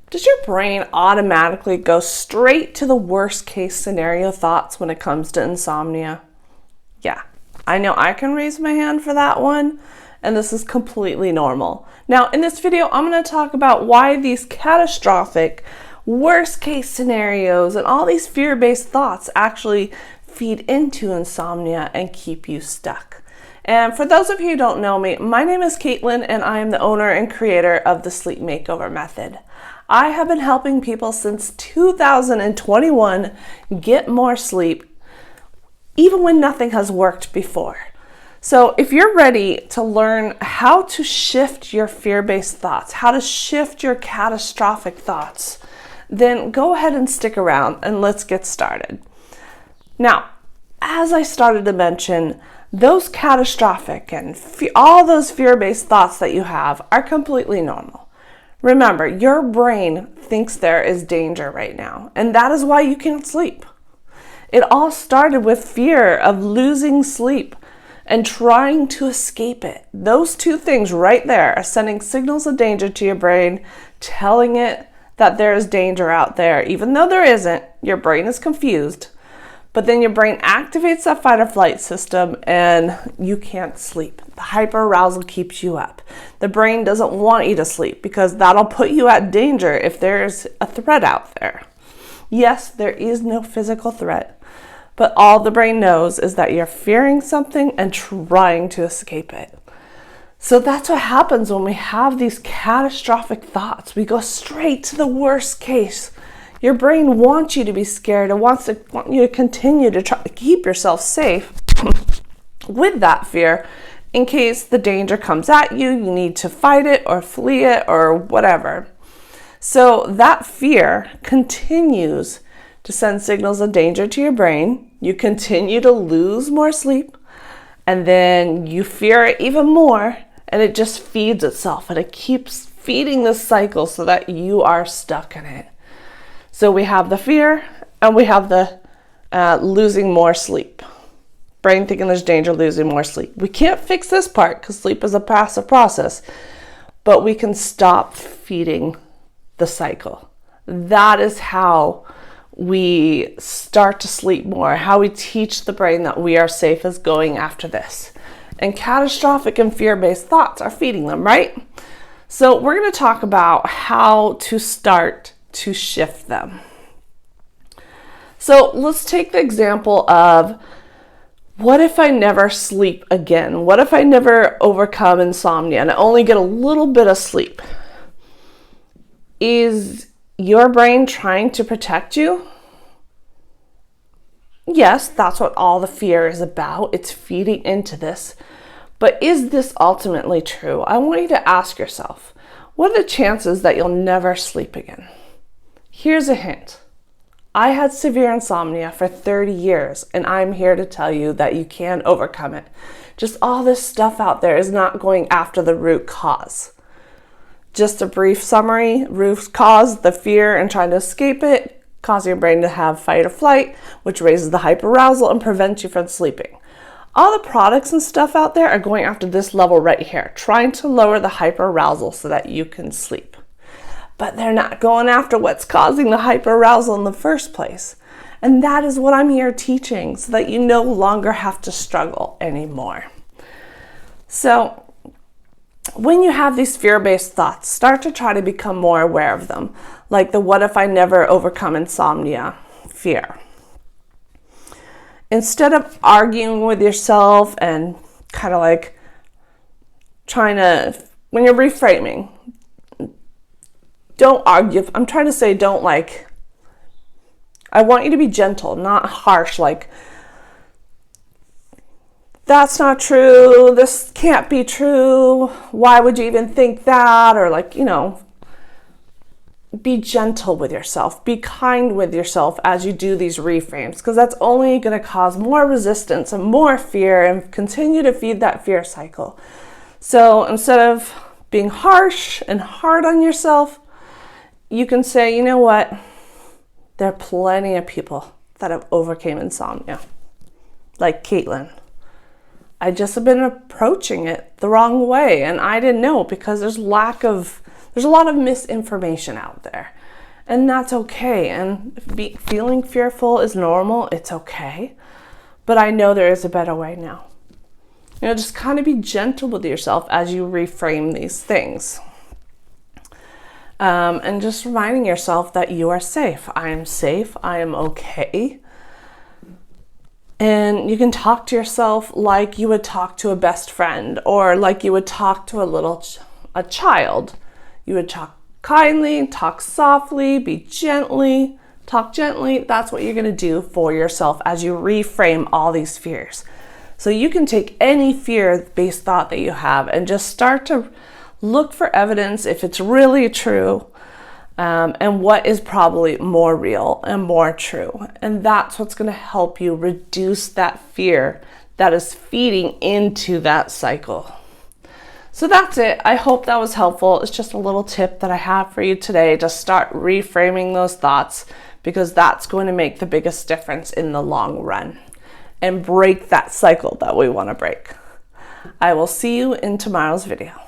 Does your brain automatically go straight to the worst case scenario thoughts when it comes to insomnia? Yeah, I know I can raise my hand for that one, and this is completely normal. Now, in this video, I'm going to talk about why these catastrophic worst case scenarios and all these fear-based thoughts actually feed into insomnia and keep you stuck. And for those of you who don't know me, my name is Caitlin, and I am the owner and creator of the Sleep Makeover Method. I have been helping people since 2021 get more sleep, even when nothing has worked before. So if you're ready to learn how to shift your fear-based thoughts, how to shift your catastrophic thoughts, then go ahead and stick around and let's get started. Now, as I started to mention, those catastrophic and all those fear-based thoughts that you have are completely normal. Remember, your brain thinks there is danger right now, and that is why you can't sleep. It all started with fear of losing sleep and trying to escape it. Those two things right there are sending signals of danger to your brain, telling it that there is danger out there. Even though there isn't, your brain is confused. But then your brain activates that fight or flight system and you can't sleep. The hyperarousal keeps you up. The brain doesn't want you to sleep because that'll put you at danger if there's a threat out there. Yes, there is no physical threat, but all the brain knows is that you're fearing something and trying to escape it. So that's what happens when we have these catastrophic thoughts. We go straight to the worst case. Your brain wants you to be scared and wants you to continue to try to keep yourself safe with that fear in case the danger comes at you, you need to fight it or flee it or whatever. So that fear continues to send signals of danger to your brain. You continue to lose more sleep, and then you fear it even more, and it just feeds itself, and it keeps feeding this cycle so that you are stuck in it. So we have the fear, and we have the losing more sleep. Brain thinking there's danger, losing more sleep. We can't fix this part because sleep is a passive process, but we can stop feeding the cycle. That is how we start to sleep more, how we teach the brain that we are safe as going after this. And catastrophic and fear-based thoughts are feeding them, right? So we're going to talk about how to start to shift them. So let's take the example of, what if I never sleep again? What if I never overcome insomnia and I only get a little bit of sleep? Is your brain trying to protect you? Yes, that's what all the fear is about. It's feeding into this. But is this ultimately true? I want you to ask yourself, what are the chances that you'll never sleep again? Here's a hint. I had severe insomnia for 30 years, and I'm here to tell you that you can overcome it. Just all this stuff out there is not going after the root cause. Just a brief summary: root cause, the fear and trying to escape it, causing your brain to have fight or flight, which raises the hyperarousal and prevents you from sleeping. All the products and stuff out there are going after this level right here, trying to lower the hyperarousal so that you can sleep. But they're not going after what's causing the hyperarousal in the first place. And that is what I'm here teaching, so that you no longer have to struggle anymore. So when you have these fear-based thoughts, start to try to become more aware of them, like the what if I never overcome insomnia fear. Instead of arguing with yourself and kind of like trying to, when you're reframing, don't argue. I'm trying to say I want you to be gentle, not harsh, like, that's not true, this can't be true, why would you even think that? Or be gentle with yourself, be kind with yourself as you do these reframes, because that's only going to cause more resistance and more fear and continue to feed that fear cycle. So instead of being harsh and hard on yourself, you can say, you know what? There are plenty of people that have overcame insomnia, like Caitlin. I just have been approaching it the wrong way, and I didn't know because there's a lot of misinformation out there. And that's okay. And feeling fearful is normal. It's okay. But I know there is a better way now. Just kind of be gentle with yourself as you reframe these things. And just reminding yourself that you are safe. I am safe. I am okay. And you can talk to yourself like you would talk to a best friend, or like you would talk to a child. You would talk kindly, talk softly, talk gently. That's what you're going to do for yourself as you reframe all these fears. So you can take any fear-based thought that you have and just start to look for evidence if it's really true, and what is probably more real and more true. And that's what's going to help you reduce that fear that is feeding into that cycle. So that's it. I hope that was helpful. It's just a little tip that I have for you today to start reframing those thoughts, because that's going to make the biggest difference in the long run and break that cycle that we want to break. I will see you in tomorrow's video.